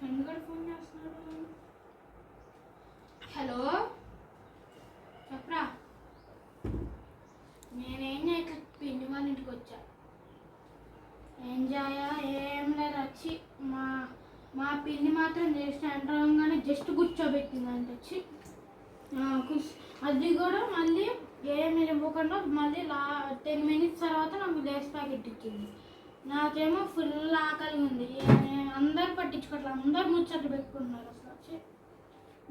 ఎందుకంటే ఫోన్ చేస్తున్నాడు. హలో చెప్పరా. నేనేం చేయట్లేదు, పిండి వాళ్ళ ఇంటికి వచ్చా. ఏం చేయా ఏం లేదు, వచ్చి మా పిండి మాత్రం చేసి అంటాగానే జస్ట్ కూర్చోబెట్టింది అని వచ్చి అది కూడా మళ్ళీ ఏమి ఇవ్వకుండా మళ్ళీ 10 minutes తర్వాత నాకు లేస్ ప్యాకెట్ ఇచ్చింది. నాకేమో ఫుల్ ఆకలి ఉంది. అందరు పట్టించుకోవట్లేదు, అందరు ముచ్చట్లు పెట్టుకున్నారు. అసలు వచ్చి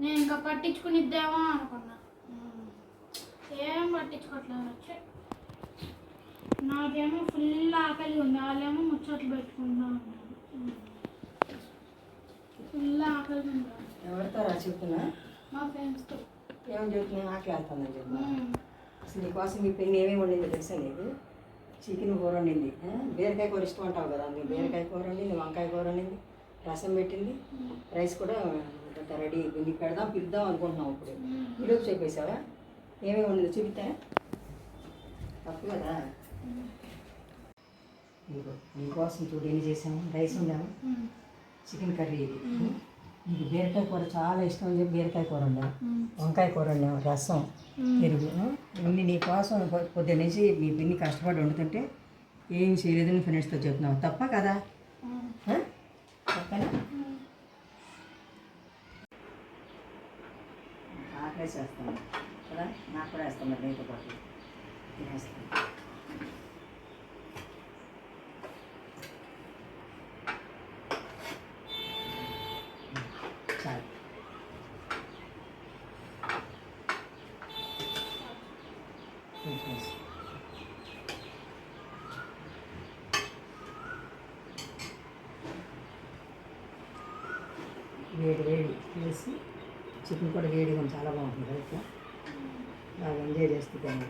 నేను ఇంకా పట్టించుకునిద్దేమో అనుకున్నా, ఏం పట్టించుకోవట్లేదు. వచ్చి నాకేమో ఫుల్ ఆకలి ఉంది, వాళ్ళేమో ముచ్చట్లు పెట్టుకుంటా ఉన్నారు. ఫుల్ ఆకలి ఉంది. ఎవరితో చెప్తున్నా? మా ఫ్రెండ్స్తో. ఏమని చెప్తున్నా? ఆకలి వేస్తుందని చెప్పిన. అసలు నీకోసం మీ పెళ్ళి ఏమేమి వండింది తెలుసా నీకు? చికెన్ కూర వండింది, బీరకాయ కూర ఇష్టం అంటావు కదా, నీకు బీరకాయ కూర వండింది, వంకాయ కూర వండింది, రసం పెట్టింది, రైస్ కూడా రెడీ. నీకు పెడదాం పిలుద్దాం అనుకుంటున్నాం. ఇప్పుడు ఈలోపు చెప్పేసావా ఏమేమి వండింది? చూపిస్తా. తప్పు కదా. నీకోసం చూడు ఎన్ని చేసాము. రైస్ వండాము, చికెన్ కర్రీ ఇది. నీకు బీరకాయ కూర చాలా ఇష్టం అని చెప్పి బీరకాయ కూర వండాము, వంకాయ కూర వండాము, రసం, పెరుగు. ఇవన్నీ నీకోసం పొద్దున్న నుంచి మీ పిన్ని కష్టపడి వండుతుంటే ఏం చేయలేదని ఫ్రెండ్స్తో చెప్తున్నావు. తప్ప కదా? తప్పనా? ఆకలి చేస్తాను కదా, నాకు కూడా వేస్తాను మరి నీతో పాటు తినేస్తాను. చాలు. వేడి వేడి వేసి చికెన్ కూడా వేడిగా చాలా బాగుంటుంది కదా, ఇట్లా బాగా ఎంజాయ్ చేస్తూ తినాలి.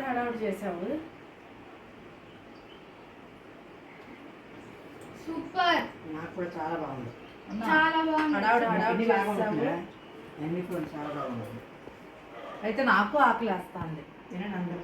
హడావుడి చేసావు. సూపర్. నాకు కూడా చాలా బాగుంది. చాలా బాగుంది. హడావుడి చేసావు. అన్ని కూడా చాలా బాగుంది. అయితే నాకు ఆకలి వేస్తుంది. తినండి అందరూ.